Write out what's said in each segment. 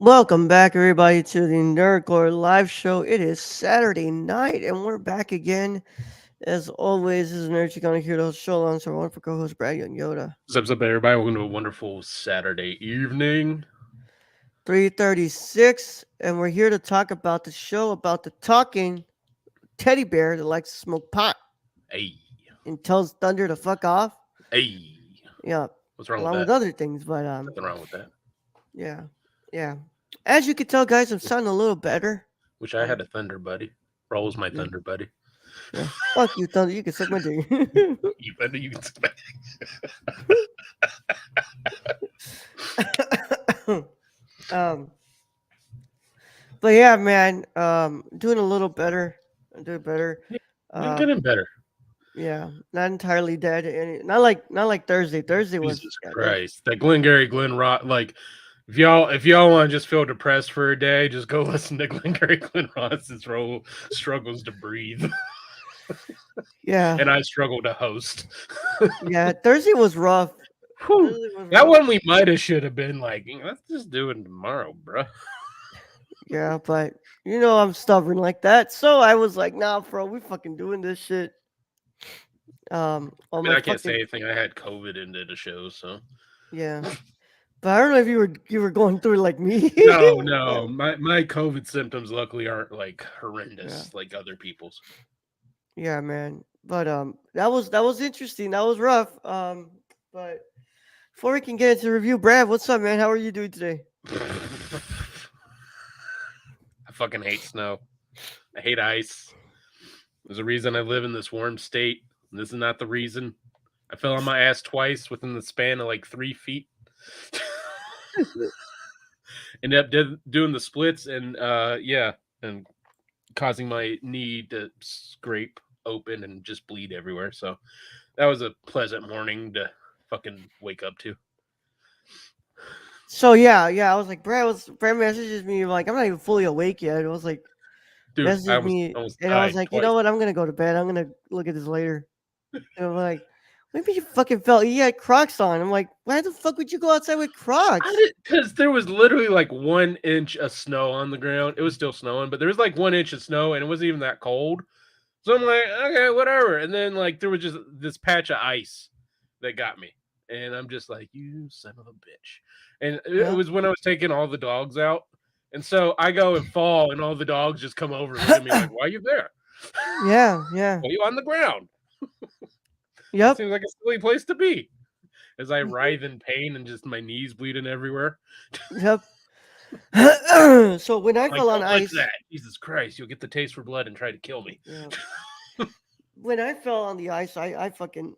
Welcome back, everybody, to the Nerdcore live show. It is Saturday night, and we're back again. As always, this is Nerd. You're going to hear the show alongside our wonderful co host, Brad Young Yoda. What's up, everybody? Welcome to a wonderful Saturday evening. 336, and we're here to talk about the show about the talking teddy bear that likes to smoke pot Hey, and tells Thunder to fuck off. hey. Yeah, What's wrong with along with that? other things, but Nothing wrong with that. yeah, yeah. As you can tell, guys, I'm sounding a little better. Wish I Um, had a Thunder buddy. Rolls my yeah, Thunder buddy. yeah. Fuck you, Thunder. You can suck my dick. You better you can expect. um, but yeah, man, doing a little better. I'm doing better. You're Um, getting better. yeah, not entirely dead. Not like Thursday. Thursday was Jesus yeah, that was Christ. That Glengarry Glen Ross, like, if y'all want to just feel depressed for a day, just go listen to Glengarry Glen Ross's role struggles to breathe. yeah, And I struggle to host. yeah. Thursday was rough. Whew. Thursday was That rough. one we might have should have been like, let's just do it tomorrow, bro. Yeah, but I'm stubborn like that. So I was like, nah, bro, we fucking doing this shit. On I mean, my I can't say fucking anything. I had COVID into the show, so yeah. But I don't know if you were going through it like me. no, But, no. My COVID symptoms luckily aren't like yeah. horrendous like other people's. Yeah, man. But that was interesting. That was rough. But before we can get into the review, Brad, what's up, man? How are you doing today? I fucking hate snow. I hate ice. There's a reason I live in this warm state. And this is not the reason. I fell on my ass twice within the span of like 3 feet. Ended up doing the splits and yeah, and causing my knee to scrape open and just bleed everywhere. So that was a pleasant morning to fucking wake up to. So yeah. I was like, Brad messages me like I'm not even fully awake yet. It was like Dude, I messages almost me almost and I was died like, you twice. know what? I'm gonna go to bed. I'm gonna look at this later. And I'm like, maybe you fucking felt you had Crocs on. I'm like, why the fuck would you go outside with I Crocs? did because there was literally like 1 inch of snow on the ground. It was still snowing, but there was like 1 inch of snow and it wasn't even that cold. So I'm like, okay, whatever. And then like there was just this patch of ice that got me. And I'm just like, you son of a bitch. And it Yep. was when I was taking all the dogs out. And so I go and fall, and all the dogs just come over and look at me like, why are you there? Yeah, yeah. Why are you on the ground? That Yep. seems like a silly place to be. As I writhe in pain and just my knees bleeding everywhere. Yep. So when I Like, fell on don't touch ice, that. Jesus Christ, you'll get the taste for blood and try to kill me. yeah. When I fell on the ice, I fucking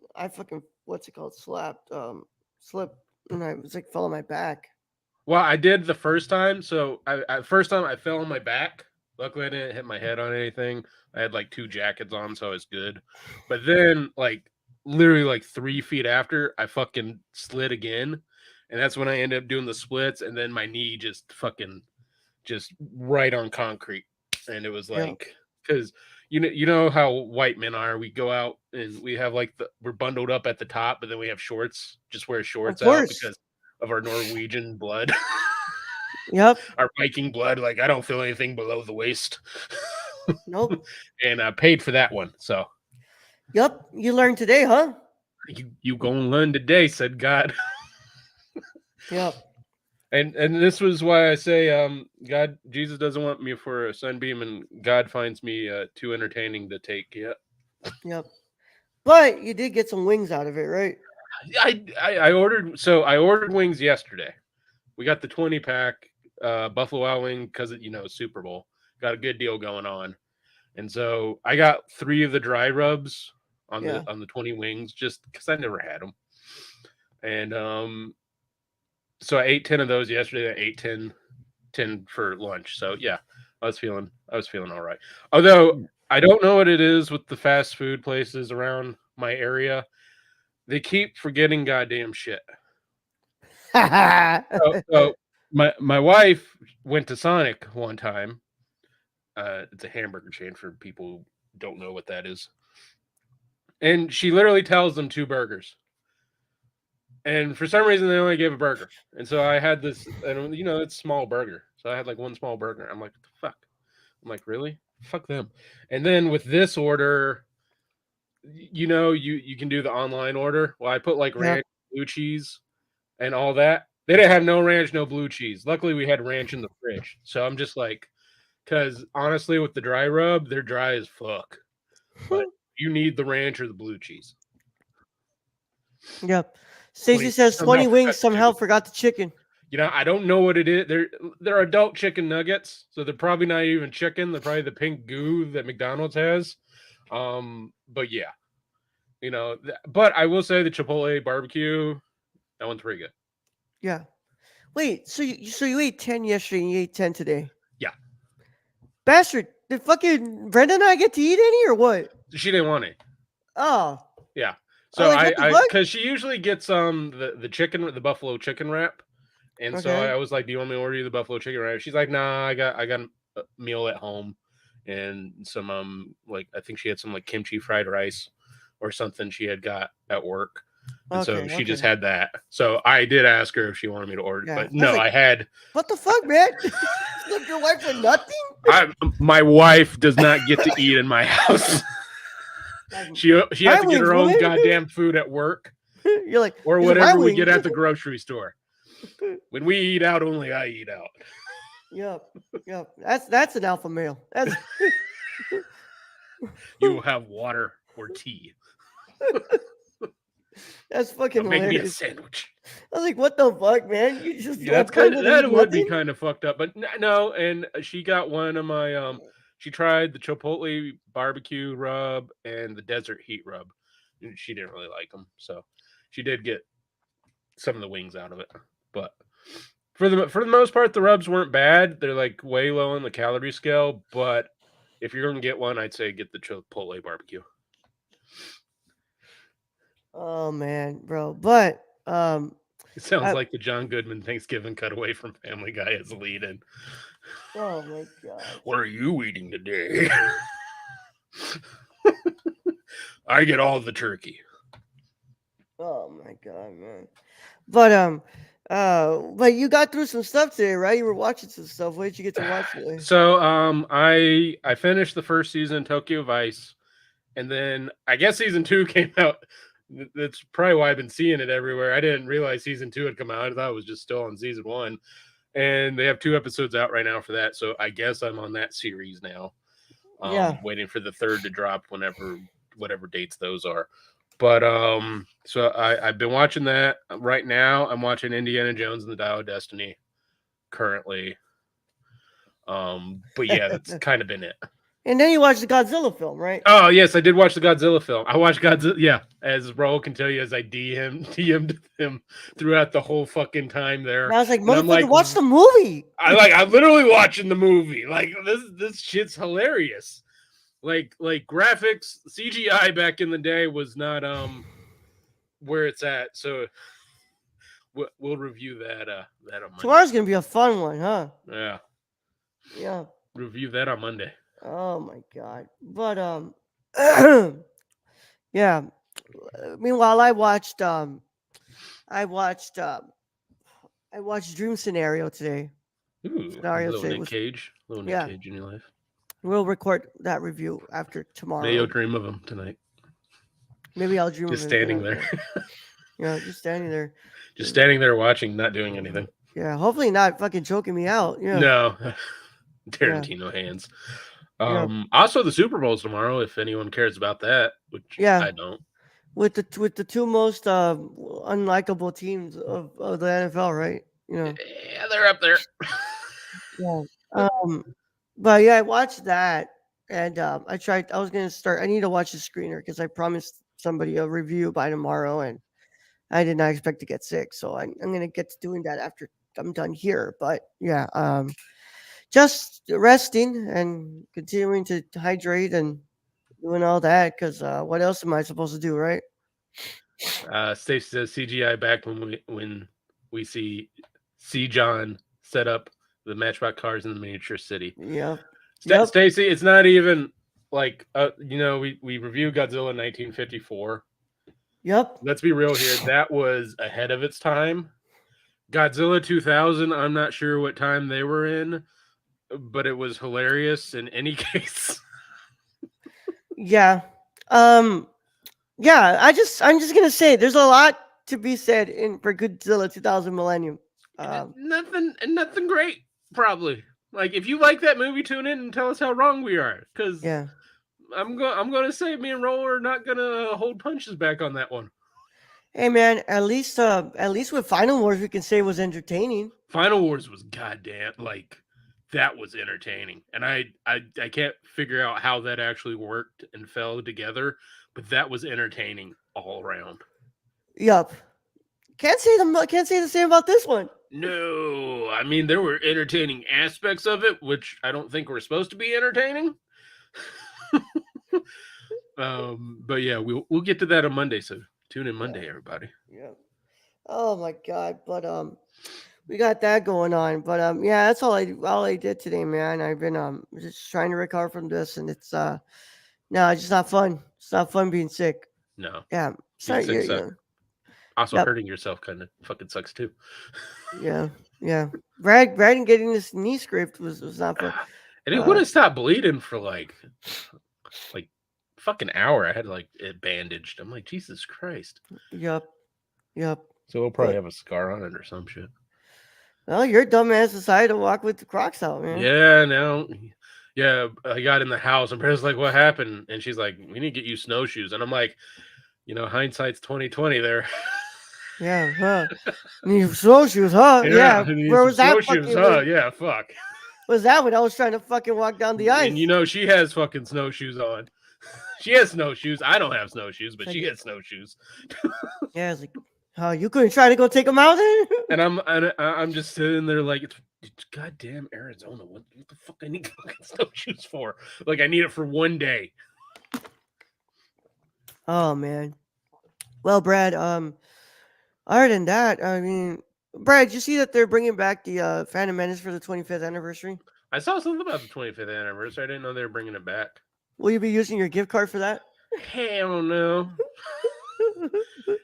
what's it called? Slipped, and I was like fell on my back. Well, I did the first time. So first time I fell on my back. Luckily, I didn't hit my head on anything. I had like two jackets on, so I was good. But then, like literally, like 3 feet after, I fucking slid again, and that's when I ended up doing the splits. And then my knee just fucking just right on concrete, and it was Yeah, like because you know how white men are. We go out and we have like we're bundled up at the top, but then we have shorts. Just wear of shorts out course. because of our Norwegian blood. Yep. Our Viking blood. Like I don't feel anything below the waist, Nope. and I paid for that one. So Yep. You learned today, huh? you gonna learn today, said God. Yep. And this was why I say, God, Jesus doesn't want me for a sunbeam, and God finds me too entertaining to take. Yeah, Yep. But you did get some wings out of it, right? I ordered. So I ordered wings yesterday. We got the 20 pack Buffalo Wild Wing because Super Bowl got a good deal going on. And so I got 3 of the dry rubs Yeah. on the 20 wings just because I never had them. And so I ate 10 of those yesterday. I ate 10 for lunch. So yeah, I was feeling all right. Although I don't know what it is with the fast food places around my area. They keep forgetting goddamn shit. So my wife went to Sonic one time. It's a hamburger chain for people who don't know what that is. And she literally tells them 2 burgers. And for some reason, they only gave a burger. And so I had this, and it's a small burger. So I had like one small burger. I'm like, what the fuck? I'm like, really? Fuck them. And then with this order, you can do the online order. Well, I put like Yep. ranch, blue cheese, and all that. They didn't have no ranch, no blue cheese. Luckily, we had ranch in the fridge. So I'm just like, because honestly, with the dry rub, they're dry as fuck. But you need the ranch or the blue cheese. Yep. Stacy Wait, says somehow 20 wings, forgot the somehow chicken. forgot the chicken. I don't know what it is. They're adult chicken nuggets, so they're probably not even chicken. They're probably the pink goo that McDonald's has. But yeah, but I will say the Chipotle barbecue, that one's pretty good. Yeah. Wait, so you ate 10 yesterday and you ate 10 today? Yeah, Bastard, did fucking Brenda and I get to eat any or what? she didn't want it. Oh. Yeah, I was so like, what the I fuck? because she usually gets the chicken, the buffalo chicken wrap, and so Okay. I was like, "Do you want me to order you the buffalo chicken wrap?" She's like, "Nah, I got a meal at home, and some like I think she had some like kimchi fried rice or something she had got at work." And so Okay, she just okay. had that. So I did ask her if she wanted me to order, Yeah. but I was no, like, I had. what the fuck, man? Look your wife for nothing? My wife does not get to eat in my house. Like, She has my to get wings, her own woman. goddamn food at work You're like, or these are my whatever we get wings. at the grocery store. When we eat out, only I eat out. Yep. Yep. That's an alpha male. That's You will have water or tea. that's fucking Now make me a hilarious. sandwich. I was like, what the fuck, man? You just Yeah, want that's kind Brenda of to eat that would be nothing? kind of fucked up, but no. And she got one of my She tried the Chipotle barbecue rub and the desert heat rub. And she didn't really like them, so she did get some of the wings out of it. But for the most part, the rubs weren't bad. They're like way low on the calorie scale. But if you're gonna get one, I'd say get the Chipotle barbecue. Oh man, bro. But It sounds I, like the John Goodman Thanksgiving cutaway from Family Guy as lead in. oh my god. What are you eating today? I get all the turkey. Oh my god, man. But you got through some stuff today, right? You were watching some stuff. What did you get to watch today? So I finished the first season of Tokyo Vice, and then I guess season 2 came out. That's probably why I've been seeing it everywhere. I didn't realize season 2 had come out. I thought it was just still on season 1, and they have 2 episodes out right now for that. So I guess I'm on that series now. Yeah. Waiting for the third to drop whatever dates those are. But so I've been watching that right now. I'm watching Indiana Jones and the Dial of Destiny currently. But yeah, that's kind of been it. And then you watched the Godzilla film, right? Oh yes, I did watch the Godzilla film. I watched Godzilla. Yeah, as Raul can tell you, as I DM'd him throughout the whole fucking time there, And I was like, and I'm like, motherfucker, watch the movie. I'm literally watching the movie. Like this shit's hilarious. Like graphics, CGI back in the day was not where it's at. So we'll review that on Monday. Tomorrow's gonna be a fun one, huh? Yeah, Yeah. review that on Monday. Oh my god. But yeah. Meanwhile, I watched I watched Dream Scenario today. Ooh, Scenario little today Nick was Cage, little Nick yeah. Cage in your life. We'll record that review after May you tomorrow. dream of him tonight. Maybe I'll dream Just of it standing tonight. there. Yeah, just standing there. Just standing there watching, not doing anything. Yeah, hopefully not fucking choking me out. Yeah. No. Tarantino hands. Yeah. Also the Super Bowl's tomorrow, if anyone cares about that, which Yeah. I don't. With the two most unlikable teams of the NFL, right? Yeah, they're up there. Yeah. But yeah, I watched that, and I was gonna start. I need to watch the screener because I promised somebody a review by tomorrow, and I did not expect to get sick, so I'm gonna get to doing that after I'm done here. But yeah, just resting and continuing to hydrate and doing all that because what else am I supposed to do, right? Stacey says CGI back when we see John set up the Matchbox cars in the miniature city. Yep. Yep. Stacey, it's not even like we reviewed Godzilla in 1954, Yep. Let's be real here. That was ahead of its time. Godzilla 2000, I'm not sure what time they were in, but it was hilarious in any case. Yeah. Um. Yeah. I'm just gonna say there's a lot to be said in for Godzilla 2000 Millennium. Um. Nothing great, probably. Like if you like that movie, tune in and tell us how wrong we are. Because Yeah. I'm gonna say me and Roll are not gonna hold punches back on that one. Hey man, at least with Final Wars we can say it was entertaining. Final Wars was goddamn like that was entertaining, and I can't figure out how that actually worked and fell together, but that was entertaining all around. Yup. Can't say the same about this one. No, I mean there were entertaining aspects of it, which I don't think were supposed to be entertaining. But yeah, we'll get to that on Monday. So tune in Yeah. Monday, everybody. Yeah. Oh my god. But we got that going on. But yeah, that's all I did today, man. I've been just trying to recover from this, and it's no, it's just not fun. It's not fun being sick. No, Yeah. It's being not sick you. sucks. Also, Yep. hurting yourself kind of fucking sucks too. Yeah. Yeah. Brad and getting this knee scraped was not fun. And it Uh. wouldn't stop bleeding for like fucking hour. I had like it bandaged. I'm like, Jesus Christ. Yep. Yep. So we'll probably But have a scar on it or some shit. well, your dumbass decided to walk with the Crocs out, man. Yeah, no. Yeah, I got in the house and Britta's like, what happened? And she's like, we need to get you snowshoes. And I'm like, hindsight's 2020 there. Yeah. Huh. You snowshoes, huh? Yeah, Yeah. I need Where some was that snowshoes, fucking? huh? Yeah, fuck. Was that when I was trying to fucking walk down the And ice? she has fucking snowshoes on. She has snowshoes. I don't have snowshoes, but Said, she has snowshoes. yeah, it's like, oh, you couldn't try to go take them out then? And I'm just sitting there like it's goddamn Arizona. What the fuck I need fucking snowshoes for? Like I need it for one day. Oh man. Well, Brad. Other than that, I mean, Brad, did you see that they're bringing back the Phantom Menace for the 25th anniversary? I saw something about the 25th anniversary. I didn't know they were bringing it back. Will you be using your gift card for that? Hell no.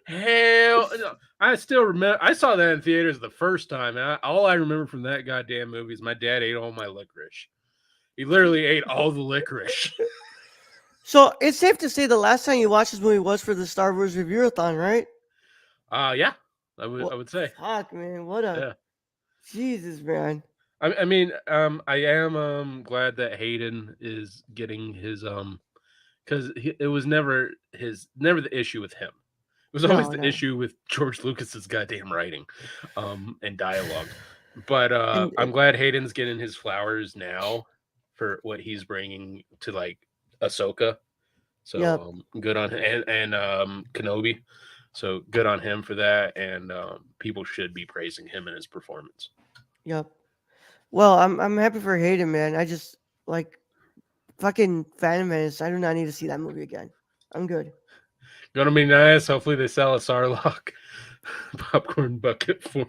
Hell no. I still remember. I saw that in theaters the first time. And all I remember from that goddamn movie is my dad ate all my licorice. He literally ate all the licorice. So it's safe to say the last time you watched this movie was for the Star Wars Review-a-thon, right? Yeah, I What? would say. Fuck, man. What a Yeah. Jesus, man. I mean, I am glad that Hayden is getting his because it was never the issue with him. It was always No, the no. issue with George Lucas's goddamn writing, and dialogue. But I'm And glad Hayden's getting his flowers now for what he's bringing to like Ahsoka. yep, So good on him and Kenobi. So good on him for that, and people should be praising him and his performance. yep. Well, I'm happy for Hayden, man. I just like fucking Phantom Menace. I do not need to see that movie again. I'm good. Gonna be nice. Hopefully they sell a Sarlacc popcorn bucket for.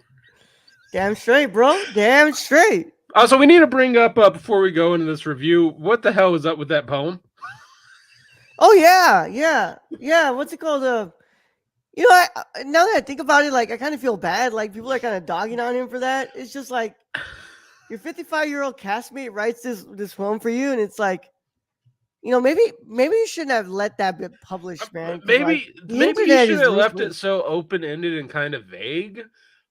Damn straight, bro. Damn straight. Also, we need to bring up before we go into this review. What the hell was up with that poem? Oh yeah, yeah. What's it called? You know, now that I think about it, like I kind of feel bad. Like people are kind of dogging on him for that. It's just like your 55-year-old castmate writes this poem for you, and it's like, you know, maybe you shouldn't have let that be published, man. Because like the Maybe he internet should is have left it ruthless. so open ended and kind of vague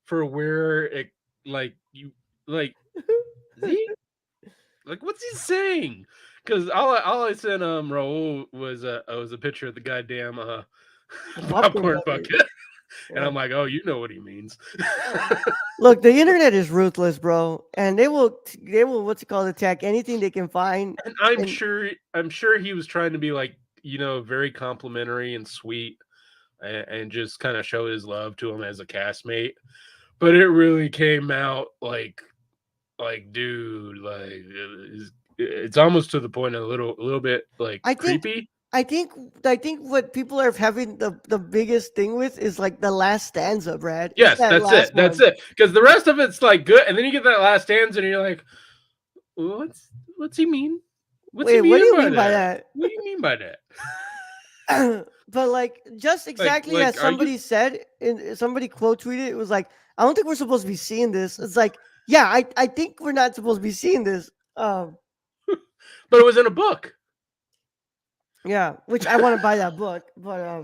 for where it like you like Zeke like what's he saying? Because all I sent Raul was a picture of the goddamn The popcorn popcorn bucket. bucket, and Yeah. I'm like, oh, you know what he means. Look, the internet is ruthless, bro, and they will what's it called attack anything they can find. And And I'm sure he was trying to be like very complimentary and sweet and just kind of show his love to him as a castmate, but it really came out like dude it's almost to the point of a little bit like I think creepy. I think I think what people are having the biggest thing with is like the last stanza, Brad. It's Yes, that last that's one. it, because the rest of it's like good, and then you get that last stanza and you're like, what's he mean? What's he Wait, what do meaning you by mean by that? that? What do you mean by that? But like just exactly as Are you? somebody said, in somebody quote tweeted, it was like, I don't think we're supposed to be seeing this. It's like, yeah, I think we're not supposed to be seeing this. But it was in a book. Yeah, which I want to buy that book, but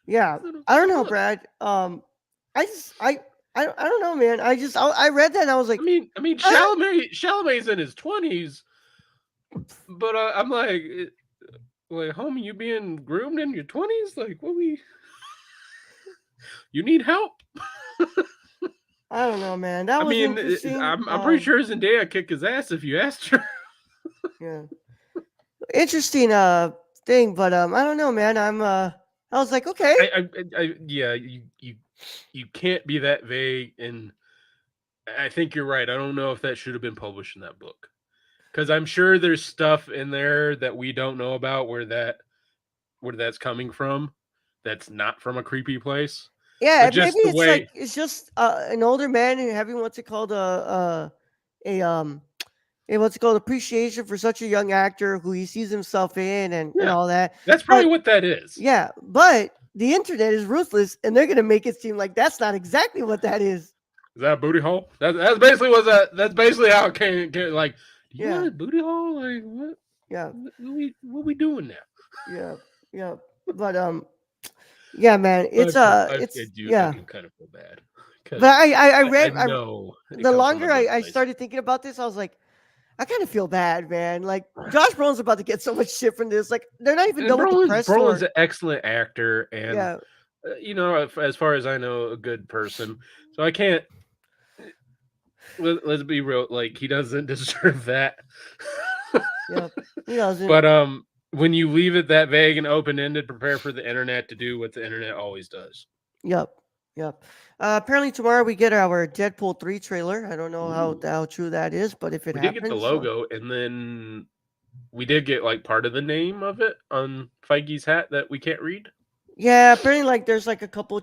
yeah, It's in I don't a know, book. Brad. I just I don't know, man. I read that and I was like, uh, Chalamet's in his 20s, but I'm like, homie, you being groomed in your 20s? Like, what we? You need help? I don't know, man. That I was mean, interesting. I'm pretty sure Zendaya kick his ass if you asked her. Yeah, interesting thing, but I don't know, man. I was like, okay, Yeah, you can't be that vague, and I think you're right. I don't know if that should have been published in that book because I'm sure there's stuff in there that we don't know about where that's coming from. That's not from a creepy place, yeah, but maybe just the it's like way, it's just an older man and having what's it called a what's it called appreciation for such a young actor who he sees himself in and yeah, all that. that's probably But what that is. yeah, but the internet is ruthless, and they're gonna make it seem like that's not exactly what that is. Is that a booty hole? That's basically what that. That's basically how it came. Like, do you Yeah, want a booty hole? Like, what? yeah, What we doing now? yeah, yeah. But yeah, man, I it's do I yeah. do kind of feel bad But because I I read know it the comes from a longer good I place. started thinking about this, I was like, I kind of feel bad, man. Like Josh Brolin's about to get so much shit from this. Like they're not even And done with the press Brolin's tour. an excellent actor, and Yeah, as far as I know, a good person. So I can't. Let's be real. Like he doesn't deserve that. yeah. He doesn't. But when you leave it that vague and open ended, prepare for the internet to do what the internet always does. Yep, yep. Apparently tomorrow we get our Deadpool 3 trailer. I don't know Ooh. how true that is, but if it We did get the happens, logo, and then we did get like part of the name of it on Feige's hat that we can't read. yeah. Apparently, like there's like a couple,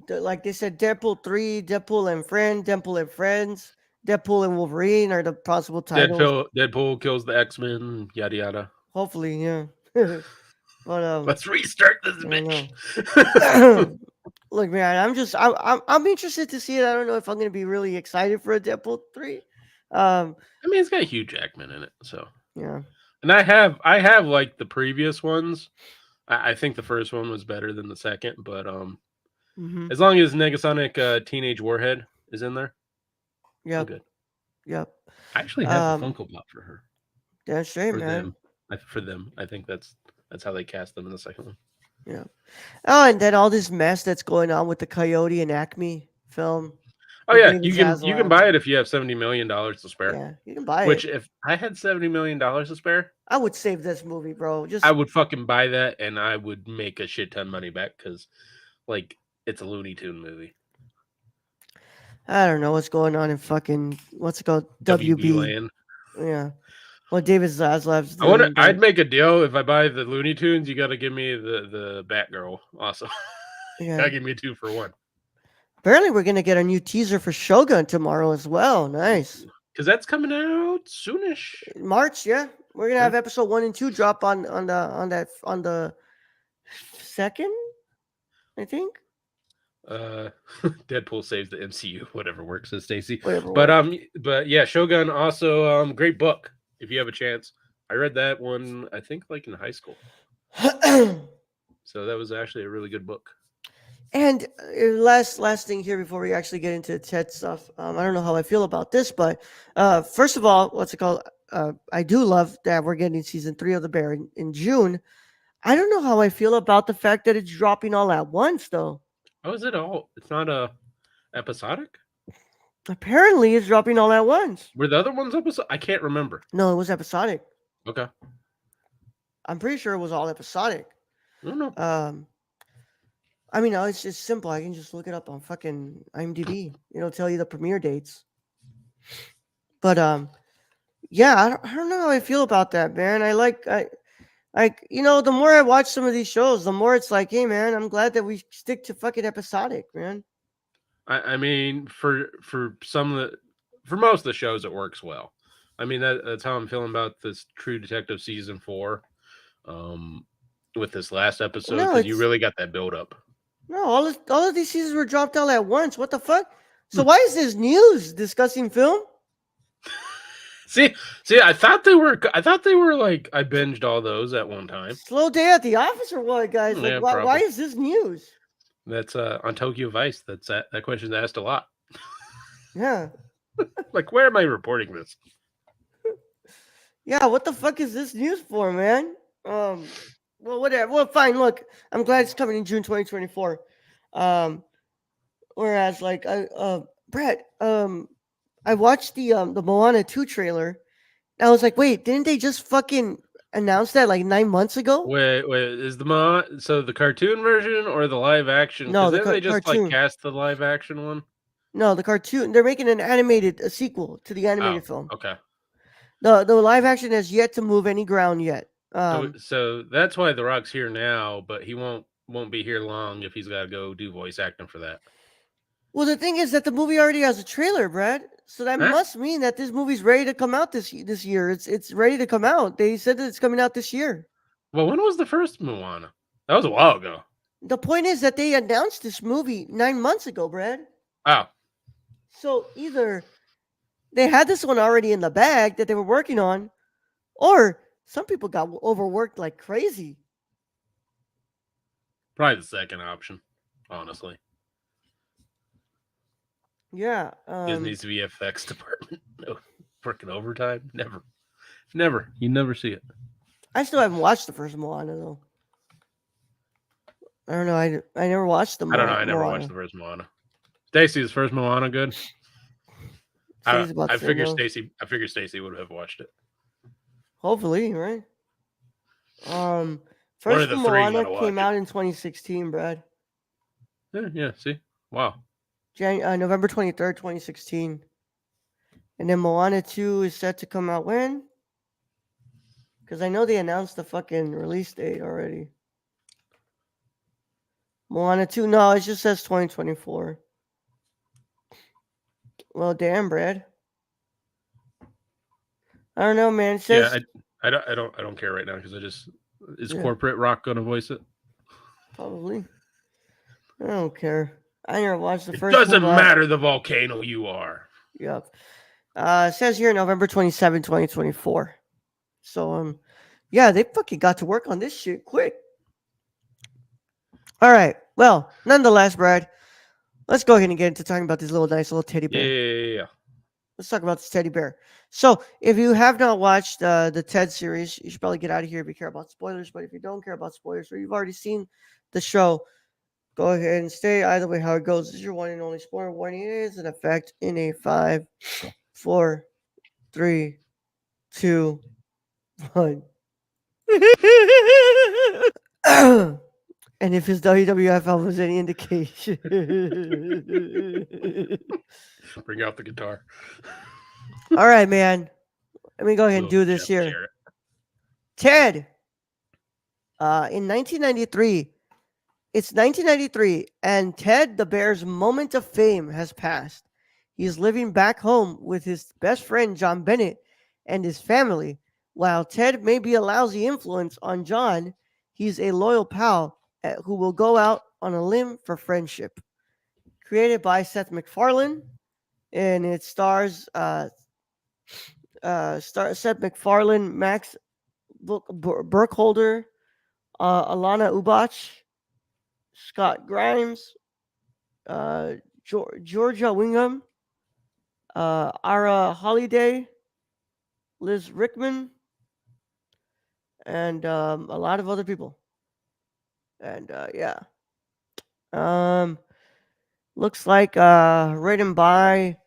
like they said, Deadpool 3, Deadpool and Friends, Deadpool and Wolverine are the possible titles. Deadpool kills the X-Men, yada yada. Hopefully, yeah. But Let's restart this I don't know. bitch. Look, man, I'm interested to see it. I don't know if I'm gonna be really excited for a Deadpool 3. Um, I mean, it's got Hugh Jackman in it, so. yeah. And I have like the previous ones. I think the first one was better than the second, but Mm-hmm. as long as Negasonic Teenage Warhead is in there, I'm Yep. good. Yep. I actually have the Um, Funko Pop for her. that's straight, For man. them. For them. I think that's how they cast them in the second one. Yeah. Oh, and then all this mess that's going on with the Coyote and Acme film Oh with yeah, David you can Zaslav. buy it if you have $70 million to spare. Yeah, you can buy Which it. if I had $70 million to spare, I would save this movie, bro. I Just would fucking buy that and I would make a shit ton of money back because like it's a Looney Tune movie. I don't know what's going on in fucking what's it called WB WB. land. Yeah, what David Zaslav's I want to. doing, but I'd make a deal if I buy the Looney Tunes. You got to give me the Batgirl. Also, yeah. gotta give me a 2 for 1. Apparently, we're gonna get a new teaser for Shogun tomorrow as well. Nice. Because that's coming out soonish. March, yeah. We're gonna Yeah. have episode 1 and 2 drop on the second, I think. Uh, Deadpool saves the MCU. Whatever works, says Stacy. Whatever But works. but yeah, Shogun also great book if you have a chance. I read that one I think like in high school, so that was actually a really good book. And last thing here before we actually get into Ted stuff, I don't know how I feel about this, but first of all, what's it called? I do love that we're getting season 3 of The Bear in June. I don't know how I feel about the fact that it's dropping all at once, though. Oh, is it all? It's not a episodic. Apparently, it's dropping all at once. Were the other ones episode? I can't remember. No, it was episodic. Okay, I'm pretty sure it was all episodic. I don't know. Um, I mean, it's just simple. I can just look it up on fucking IMDb. It'll tell you the premiere dates. But yeah, I don't know how I feel about that, man. The more I watch some of these shows, the more it's like, hey, man, I'm glad that we stick to fucking episodic, man. I mean, for most of the shows, it works well. I mean, that's how I'm feeling about this True Detective season 4. Um, with this last episode No, because you it's really got that build up. no. All of these seasons were dropped all at once. What the fuck? So Hmm. why is this news discussing film? See, see, I thought they were. I thought they were like I binged all those at one time. Slow day at the office or what, guys? Like, Yeah, why probably. is this news? That's on Tokyo Vice. That question's asked a lot. Yeah, Like, where am I reporting this? yeah. What the fuck is this news for, man? Um, well, whatever. Well, fine. Look, I'm glad it's coming in June 2024. Um, whereas, like, Brett, I watched the Moana 2 trailer. And I was like, wait, didn't they just fucking announce that like 9 months ago? Wait, is so the cartoon version or the live action? No, Because the then they just like cartoon. cast the live action one. No, the cartoon. They're making an animated a sequel to the Oh, animated film. okay. The live action has yet to move any ground yet. So that's why The Rock's here now, but he won't be here long if he's got to go do voice acting for that. Well, the thing is that the movie already has a trailer, Brad. So that Huh? must mean that this movie's ready to come out this year. It's ready to come out. They said that it's coming out this year. Well, when was the first Moana? That was a while ago. The point is that they announced this movie 9 months ago, Brad. Oh, So either they had this one already in the bag that they were working on, or some people got overworked like crazy. probably the second option. Honestly, Yeah. Disney's VFX department no freaking overtime. Never. You never see it. I still haven't watched the first Moana though. I don't know. I never watched the I don't know. I never watched Moana. the first Moana. Stacy, is first Moana good? Stacy's about I to say figure no. Stacy. I figure Stacy would have watched it. Hopefully, right? Um, One of First the three Moana gotta came watch it. out in 2016, Brad. Yeah. See, wow. November 23rd, 2016. And then Moana 2 is set to come out when? Because I know they announced the fucking release date already. Moana 2, no, it just says 2024. Well, damn, Brad. I don't know, man. It Yeah, says I don't care right now because I just is yeah, corporate rock gonna voice it? probably. I don't care. I never watched the It first doesn't Mulan. matter the volcano you are. Yep. It says here November 27, 2024. So yeah, they fucking got to work on this shit quick. All right. Well, nonetheless, Brad, let's go ahead and get into talking about this nice little teddy bear. Yeah. Let's talk about this teddy bear. So, if you have not watched the Ted series, you should probably get out of here if you care about spoilers. But if you don't care about spoilers or you've already seen the show, go ahead and stay. Either way, how it goes this is your one and only spoiler warning. It is in effect in a 5, 4, 3, 2, 1. And if his WWF album is any indication, Bring out the guitar. all right, man. Let me go ahead and Little do this Jeff here. Jarrett. Ted, in 1993, it's 1993, and Ted the Bear's moment of fame has passed. He is living back home with his best friend, John Bennett, and his family. While Ted may be a lousy influence on John, he's a loyal pal who will go out on a limb for friendship. Created by Seth MacFarlane, and it stars Seth MacFarlane, Max Burkholder, Alana Ubach, Scott Grimes, Georgia Wingham, Ara Holiday, Liz Rickman, and a lot of other people. And yeah, um, looks like written by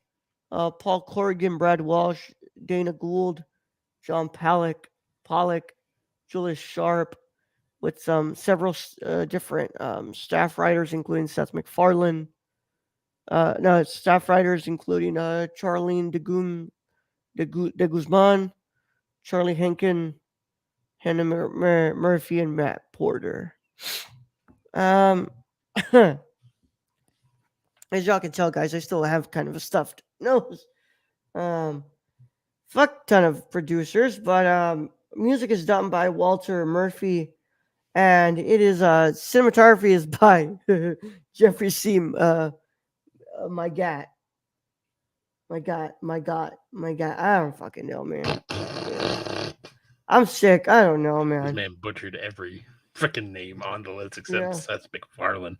Paul Corrigan, Brad Walsh, Dana Gould, John Pollock, Julius Sharp, with some several different staff writers, including Seth MacFarlane. No, staff writers including Charlene de Guzman, Charlie Henkin, Hannah Murphy, and Matt Porter. Um, as y'all can tell, guys, I still have kind of a stuffed nose. Um, Fuck ton of producers, but music is done by Walter Murphy and it is cinematography is by Jeffrey Seam. My God, my God. I don't fucking know, man. Yeah. I'm sick. I don't know, This man. man butchered every freaking name on the list except Yeah. Seth MacFarlane.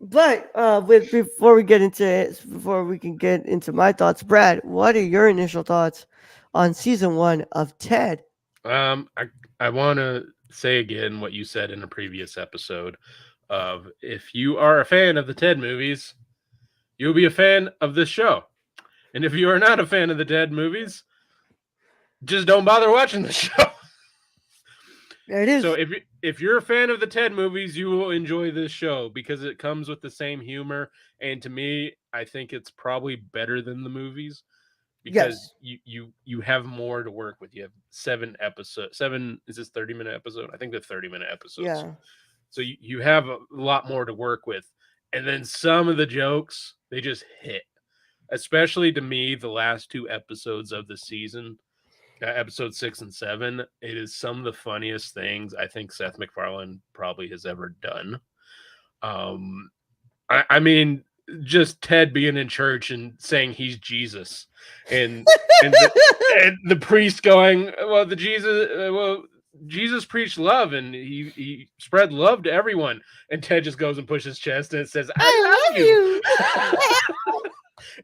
But with before we get into it, before we can get into my thoughts, Brad, what are your initial thoughts on season one of Ted? Um, I I want to say again what you said in a previous episode of if you are a fan of the Ted movies, you'll be a fan of this show. And if you are not a fan of the Ted movies, just don't bother watching the show. There it So is. if you're a fan of the Ted movies, you will enjoy this show because it comes with the same humor. And to me, I think it's probably better than the movies because Yes. you have more to work with. You have 7 episodes. Seven is this 30-minute episode? I think they're 30-minute episodes. Yeah. So you have a lot more to work with. And then some of the jokes, they just hit. Especially to me, the last 2 episodes of the season, episode 6 and 7, it is some of the funniest things I think Seth MacFarlane probably has ever done. Um, I mean, just Ted being in church and saying he's Jesus, and and the, and the priest going, well, Jesus preached love and he spread love to everyone, and Ted just goes and pushes his chest and says, "I I love love you." you.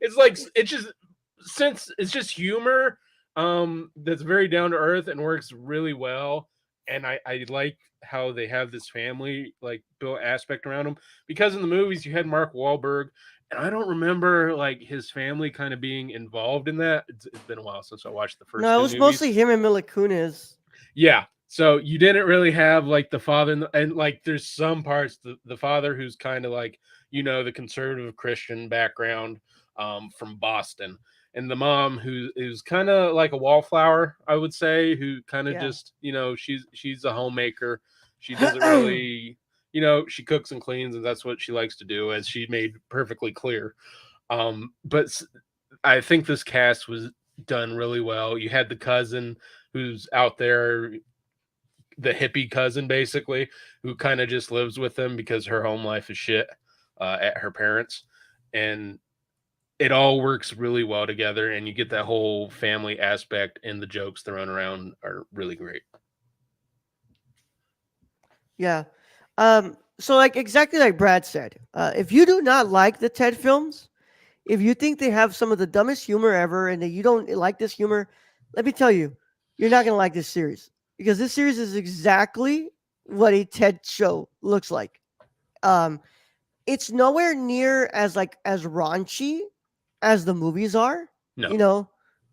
It's like it's just since it's just humor that's very down to earth and works really well, and I like how they have this family like built aspect around them because in the movies you had Mark Wahlberg, and I don't remember like his family kind of being involved in that. It's been a while since I watched the first No, it two was movies. mostly him and Mila Kunis. Yeah. So you didn't really have like the father and like there's some parts the father who's kind of like the conservative Christian background from Boston, and the mom who's kind of like a wallflower, I would say, who kind of Yeah. just she's a homemaker. She doesn't really she cooks and cleans and that's what she likes to do, as she made perfectly clear. But I think this cast was done really well. You had the cousin who's out there, the hippie cousin basically, who kind of just lives with them because her home life is shit at her parents, and it all works really well together. And you get that whole family aspect, and the jokes thrown around are really great. Yeah. So like exactly like Brad said, if you do not like the Ted films, if you think they have some of the dumbest humor ever and that you don't like this humor, let me tell you, you're not gonna like this series because this series is exactly what a TED show looks like. Um, it's nowhere near as like as raunchy as the movies are. No, You know,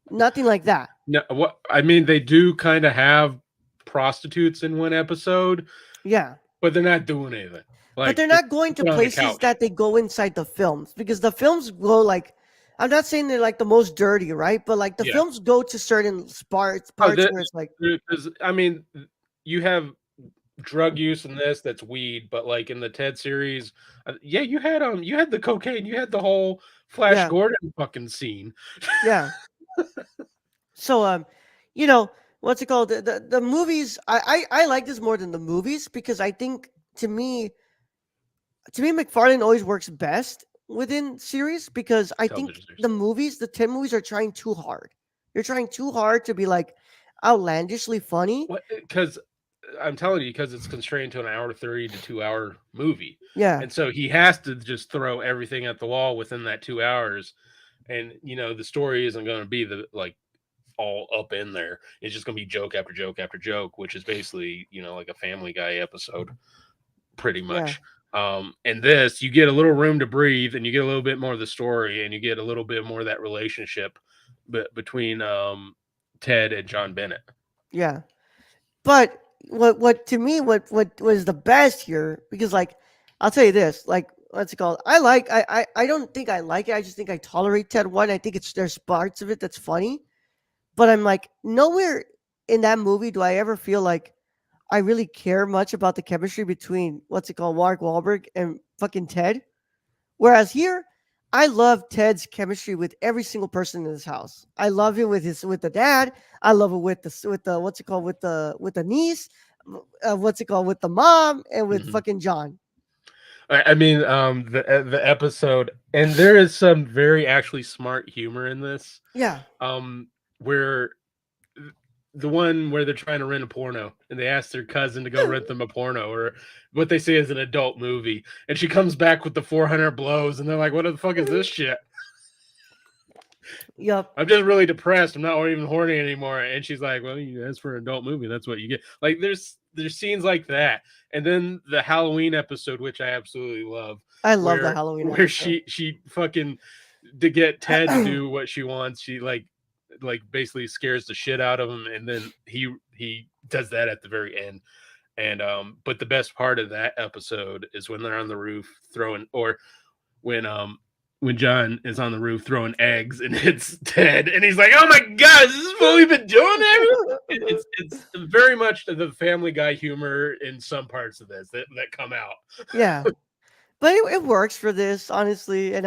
nothing like that. no, what I mean, they do kind of have prostitutes in one episode, Yeah. but they're not doing anything. But Like they're they're not going to sitting on the places couch. that they go inside the films because the films go like I'm not saying they're like the most dirty, right? But like the Yeah. films go to certain Oh, parts where it's like because I mean, you have drug use in this that's weed, but like in the Ted series, yeah, you had the cocaine, you had the whole Flash yeah, Gordon fucking scene. yeah. So you know, what's it called? The movies I like this more than the movies because I think to me McFarlane always works best within series because I think Television series. the 10 movies are trying too hard. They're trying too hard to be like outlandishly funny. What? Because I'm telling you, because it's constrained to an hour 30 to 2 hour movie, Yeah. and so he has to just throw everything at the wall within that 2 hours, and the story isn't going to be the like all up in there. It's just going to be joke after joke after joke, which is basically like a Family Guy episode, pretty Yeah. much. And this, you get a little room to breathe, and you get a little bit more of the story, and you get a little bit more of that relationship between Ted and John Bennett. Yeah. But what to me what was the best here because like I'll tell you this like what's it called I don't think I like it, I just think I tolerate Ted one. I think it's there's parts of it that's funny, but I'm like nowhere in that movie do I ever feel like I really care much about the chemistry between what's it called Mark Wahlberg and fucking Ted. Whereas here I love Ted's chemistry with every single person in his house. I love it with the dad. I love it with the what's it called with the niece. What's it called with the mom and with Mhm. fucking John. I mean, the episode, and there is some very actually smart humor in this. Yeah, Where the one where they're trying to rent a porno and they ask their cousin to go rent them a porno or what they say is an adult movie, and she comes back with the 400 blows, and they're like, "What the fuck is this shit? yep, I'm just really depressed. I'm not even horny anymore." And she's like, "Well, you asked for an adult movie. That's what you get." Like there's scenes like that, and then the Halloween episode, which I absolutely love, I love the where Halloween where episode. she fucking to get Ted to do what she wants, she like basically scares the shit out of him, and then he does that at the very end. And but the best part of that episode is when they're on the roof throwing, or when when John is on the roof throwing eggs and hits Ted, and he's like, "Oh my god, is this what we've been doing?" It's very much the Family Guy humor in some parts of this that come out. Yeah, but it works for this honestly, and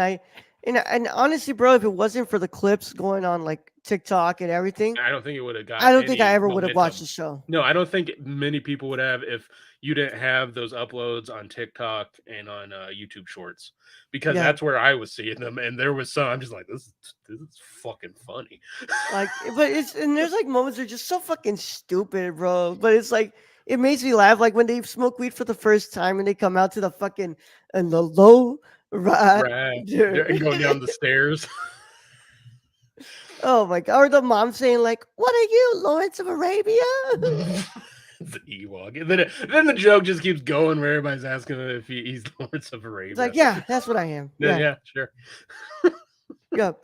honestly, bro, if it wasn't for the clips going on like TikTok and everything, I don't think it would have got I don't think I any ever would have watched momentum. the show. No, I don't think many people would have if you didn't have those uploads on TikTok and on YouTube Shorts, because Yeah, that's where I was seeing them, and there was some. I'm just like, this is fucking funny. but it's and there's like moments that are just so fucking stupid, bro. But it's like it makes me laugh, like when they smoke weed for the first time and they come out to the fucking and the low rider. Right, and going down the stairs. Oh my god! Or the mom saying like, "What are you, Lawrence of Arabia?" The Ewok. And then the joke just keeps going where everybody's asking him if he's Lawrence of It's Arabia. like, yeah, that's what I am. Yeah, Yeah, yeah, sure. yep.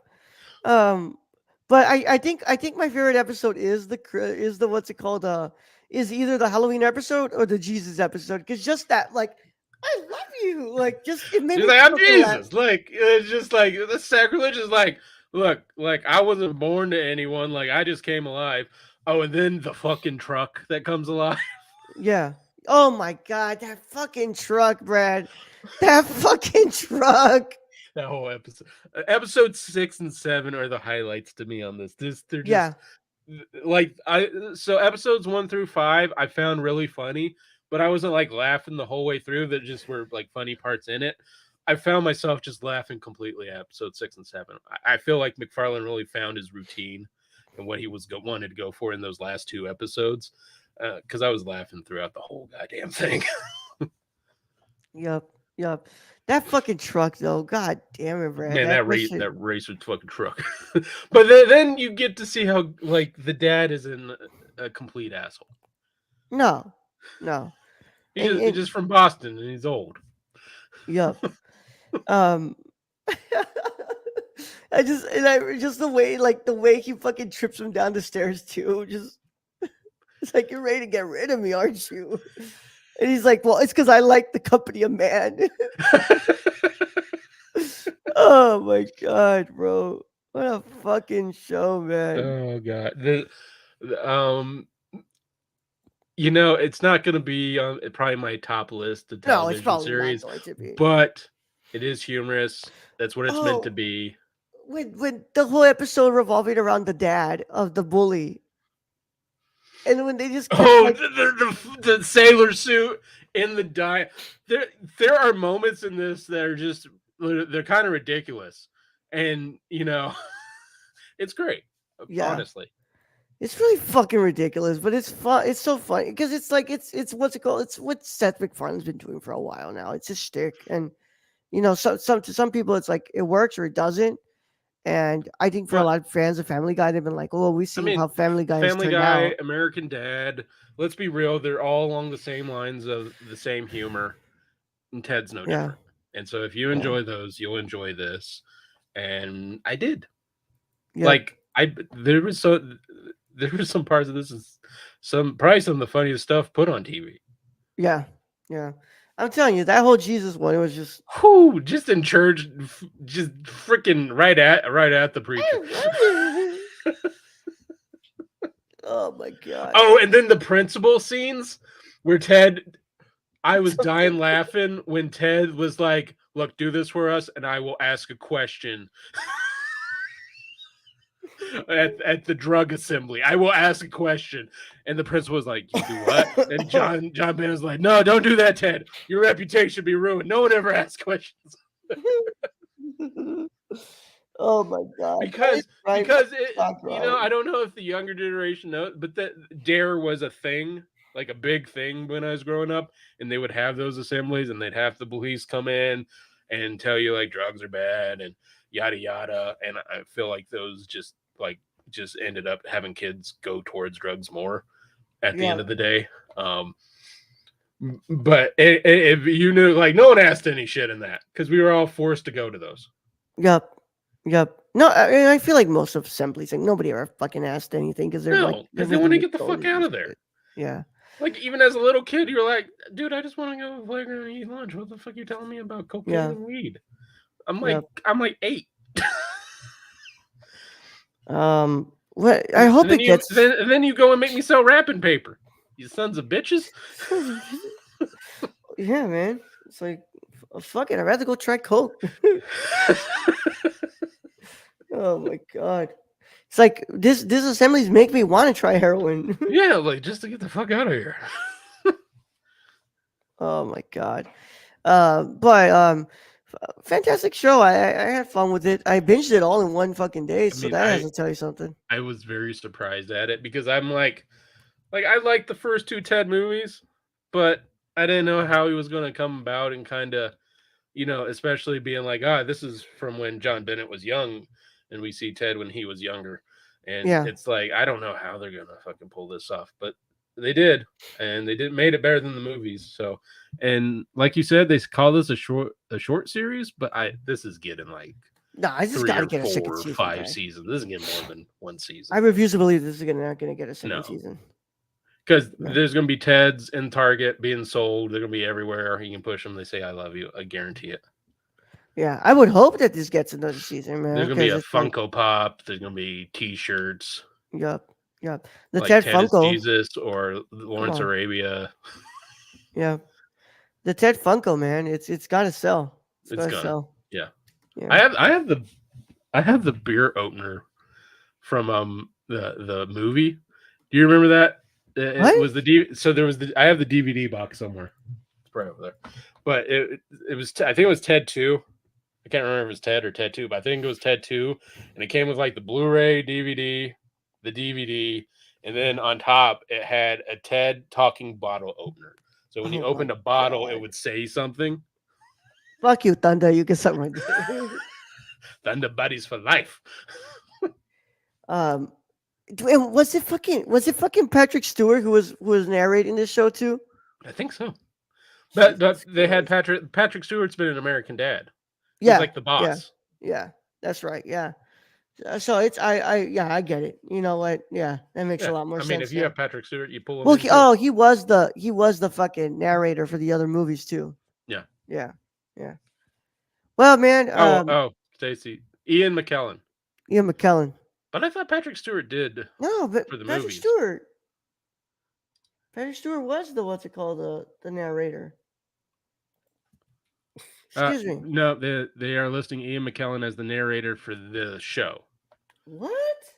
Um, but I think my favorite episode is the what's it called? Is either the Halloween episode or the Jesus episode because just that like, I love you, like just it made She's me like, I'm fucking laugh. Jesus. Like, it's just like the sacrilegious. Like, look, like I wasn't born to anyone. Like, I just came alive. Oh, and then the fucking truck that comes alive. Yeah. Oh my god, that fucking truck, Brad. That fucking truck. That whole episode. Episode 6 and 7 are the highlights to me on this. They're just Yeah. like I. So episodes 1 through 5, I found really funny, but I wasn't like laughing the whole way through. There just were like funny parts in it. I found myself just laughing completely at episode 6 and 7. I feel like McFarlane really found his routine and what he wanted to go for in those last 2 episodes. Because I was laughing throughout the whole goddamn thing. Yep. Yep. That fucking truck though. God damn it, Brad. Man, That shit. that racer fucking truck. But then you get to see how like the dad is a complete asshole. No. No. He's And just from Boston and he's old. yep. Um I just the way he fucking trips him down the stairs too. Just it's like you're ready to get rid of me, aren't you? And he's like, "Well, it's because I like the company of man." Oh my god, bro! What a fucking show, man. Oh god. Um it's not going to be on probably my top list of No, it's television probably not series, going to be. but it is humorous. That's what it's meant to Oh, be. when the whole episode revolving around the dad of the bully, and when they just kept Oh, like, the sailor suit in the die. There are moments in this that are just they're kind of ridiculous, and it's great. yeah, Honestly, it's really fucking ridiculous, but it's fun. It's so funny because it's like it's what's it called? It's what Seth MacFarlane's been doing for a while now. It's a shtick, and some to some people it's like it works or it doesn't. And I think for a but lot of fans of Family Guy, they've been like, "Oh, we I see how mean, Family Guy has Family turned Guy, out." American Dad. Let's be real; they're all along the same lines of the same humor, and Ted's no Yeah, different. And so, if you yeah, enjoy those, you'll enjoy this. And I did. yep, Like there was some parts of this is probably some of the funniest stuff put on TV. yeah, yeah. I'm telling you, that whole Jesus one, it was just. Whoo, just in church, just freaking right at the preacher. Oh my god. Oh, and then the principal scenes where Ted I was dying laughing when Ted was like, "Look, do this for us, and I will ask a question at the drug assembly. I will ask a question." And the principal was like, "You do what?" And John Ben was like, "No, don't do that, Ted. Your reputation be ruined. No one ever asks questions." Oh my god, that is because my because it, shock drawing. I don't know if the younger generation knows, but that dare was a thing, like a big thing when I was growing up, and they would have those assemblies, and they'd have the police come in and tell you like drugs are bad and yada yada. And I feel like those just ended up having kids go towards drugs more at the Yeah, end of the day. um but if you knew, like, no one asked any shit in that because we were all forced to go to those. yep, yep. No, I feel like most of assemblies, like nobody ever fucking asked anything because No, they're because they want to making get the fuck out donations of and there. shit. Yeah, Like, even as a little kid, you're like, dude, I just want to go to the playground and eat lunch. What the fuck are you telling me about cocaine yeah, and weed? I'm like, yep. I'm like 8. What I And hope then it you gets. then you go and make me sell wrapping paper. You sons of bitches. Yeah, man. It's like, fuck it. I'd rather go try coke. Oh my god. It's like this assemblies make me want to try heroin. Yeah, like, just to get the fuck out of here. Oh my god. But fantastic show. I had fun with it. I binged it all in one fucking day, I so mean, that has to tell you something. I was very surprised at it because I'm like I liked the first two Ted movies, but I didn't know how he was going to come about and kind of, especially being like, this is from when John Bennett was young, and we see Ted when he was younger, and Yeah. it's like I don't know how they're gonna fucking pull this off, but they did, and they did made it better than the movies. So, and like you said, they call this a short series, but this is getting like Nah, I just three got to or get a second four or season, five guy. seasons. This is getting more than one I season. refuse to believe this is not gonna get a second No, season. because Yeah. there's going to be Teds in Target being sold. They're going to be everywhere. You can push them. They say "I love you." I guarantee it. Yeah, I would hope that this gets another season, man, There's going to be because a it's like, Funko Pop. There's going to be T-shirts yup, yup. The like Ted Ted is Funko, Jesus or come Lawrence on, Arabia. yeah, the Ted Funko, man, it's got to sell. It's It's got to gonna. sell. Yeah. Yeah. I have the beer opener from the movie. Do you remember that? It What? was so there was I have the DVD box somewhere. It's right over there. But it was I think it was Ted 2. I can't remember if it was Ted or Ted 2, but I think it was Ted 2, and it came with like the Blu-ray, DVD, the DVD, and then on top it had a Ted talking bottle opener. So when you Oh my opened a bottle, it god! would say something. Fuck you, Thunder. You get something right there. Thunder Buddies for life. um, and was it fucking Patrick Stewart who was narrating this show too? I think so. But Jesus they had Christ. Patrick Stewart's been an American Dad. He's Yeah, like the yeah, boss. yeah. That's right. Yeah. So it's yeah, I get it. You know what? Yeah, that makes a Yeah. lot more I mean, if sense you now. have Patrick Stewart, you pull him Well, in too. he was the fucking narrator for the other movies too. Yeah. Yeah, yeah. Well, man, Oh, Stacy. Ian McKellen. Ian McKellen. But I thought Patrick Stewart did No, for the but movies. Patrick Stewart was the what's it called the narrator. Excuse me. No, they are listing Ian McKellen as the narrator for the show. What?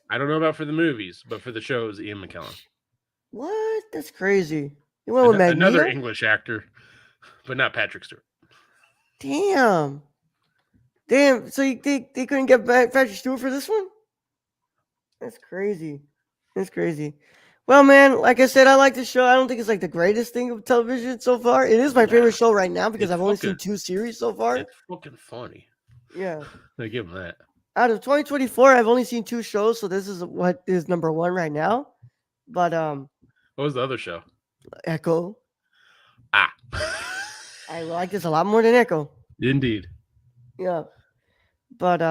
I don't know about for the movies, but for the show, it was Ian McKellen. What? That's crazy. You went with Another Magneto? English actor, but not Patrick Stewart. Damn. Damn. So they couldn't get Patrick Stewart for this one? That's crazy. That's crazy. Well, man, like I said, I like the show. I don't think it's like the greatest thing of television so far. It is my Nah, favorite show right now because it's I've only seen fucking 2 series so far. it's fucking funny. Yeah. I give him that. Out of 2024, I've only seen 2 shows, so this is what is number one right now. But What was the other show? Echo. Ah, I like this a lot more than Echo. indeed. Yeah. But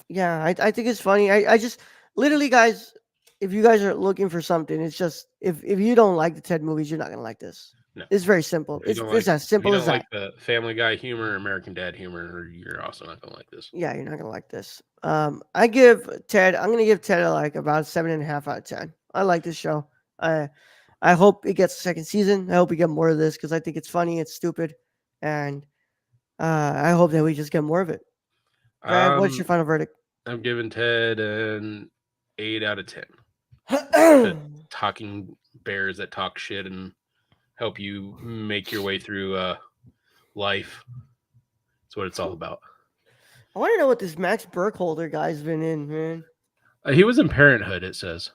yeah, I think it's funny. I just literally, guys, if you guys are looking for something, it's just if you don't like the Ted movies, you're not gonna like this. No, It's very simple. if you It's don't it's like as if you simple don't as that. like the Family Guy humor, American Dad humor, you're also not gonna like this. Yeah, you're not gonna like this. I give Ted. I'm gonna give Ted like about 7.5 out of 10. I like this show. I hope it gets a second season. I hope we get more of this because I think it's funny, it's stupid, and I hope that we just get more of it. Brad, what's your Um, final verdict? I'm giving Ted an 8 out of 10. To talking bears that talk shit and help you make your way through life. That's what it's all about. I want to know what this Max Burkholder guy's been in, man. He was in Parenthood, it says.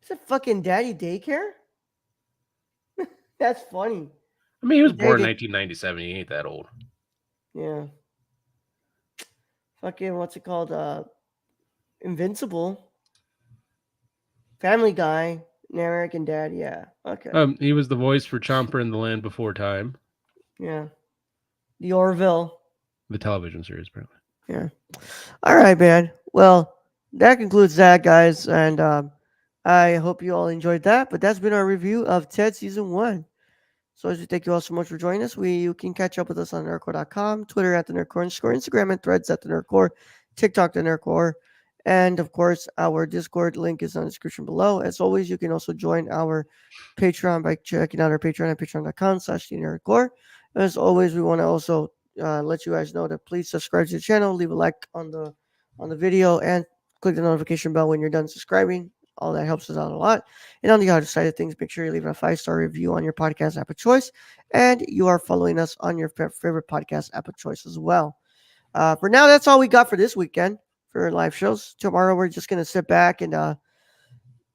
Is it fucking daddy daycare? That's funny. I mean, he was born in Daddy, 1997. He ain't that old. yeah. Fucking what's it called? Invincible. Family Guy. An American Dad. Yeah. Okay. He was the voice for Chomper in The Land Before Time, Yeah. The Orville. the television series, apparently. Yeah. All right, man. Well, that concludes that, guys, and I hope you all enjoyed that. But that's been our review of Ted season 1. So as we thank you all so much for joining us. You can catch up with us on nerdcore.com, Twitter at the nerdcore underscore, Instagram and threads at the nerdcore, TikTok the nerdcore, and of course our Discord link is on the description below. As always, you can also join our Patreon by checking out our Patreon at patreon.com/the nerdcore. As always, we want to also let you guys know that please subscribe to the channel, leave a like on the video, and click the notification bell when you're done subscribing. All that helps us out a lot. And on the other side of things, make sure you leave a 5-star review on your podcast app of choice. And you are following us on your favorite podcast app of choice as well. For now, that's all we got for this weekend for live shows. Tomorrow, we're just going to sit back and,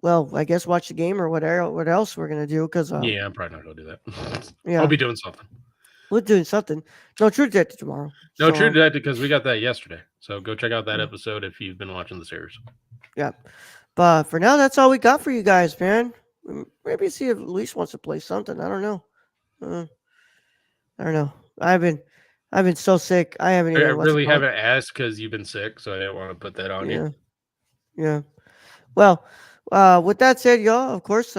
well, I guess watch the game or whatever. What else we're going to do? Because, Yeah, I'm probably not going to do that. yeah, I'll be doing something. we're doing something. No, True Detective tomorrow. No, So, True Detective, because we got that yesterday. So go check out that yeah. episode if you've been watching the series. Yeah. But for now, that's all we got for you guys, man. Maybe see if Luis wants to play something. I don't know. I don't know. I've been so sick. I haven't I even what's it really called. haven't asked because you've been sick, so I didn't want to put that on you. Yeah, yeah. Well, with that said, y'all, of course,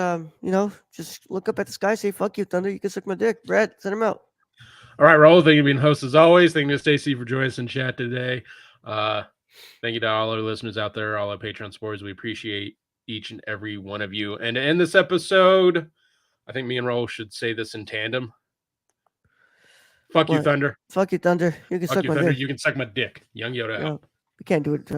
just look up at the sky, say "fuck you, thunder." You can suck my dick, Brad. Send him out. All right, Raul, thank you for being host as always. Thank you to Stacy for joining us in chat today. Thank you to all our listeners out there, all our Patreon supporters. We appreciate each and every one of you. And to end this episode, I think me and Raul should say this in tandem. Fuck you, What? Thunder. Fuck you, thunder. You can Fuck suck you, my Thunder. dick. You can suck my dick. Young Yoda out. We can't do it.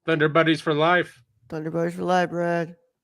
Thunder Buddies for life. Thunder Boys for life, Brad.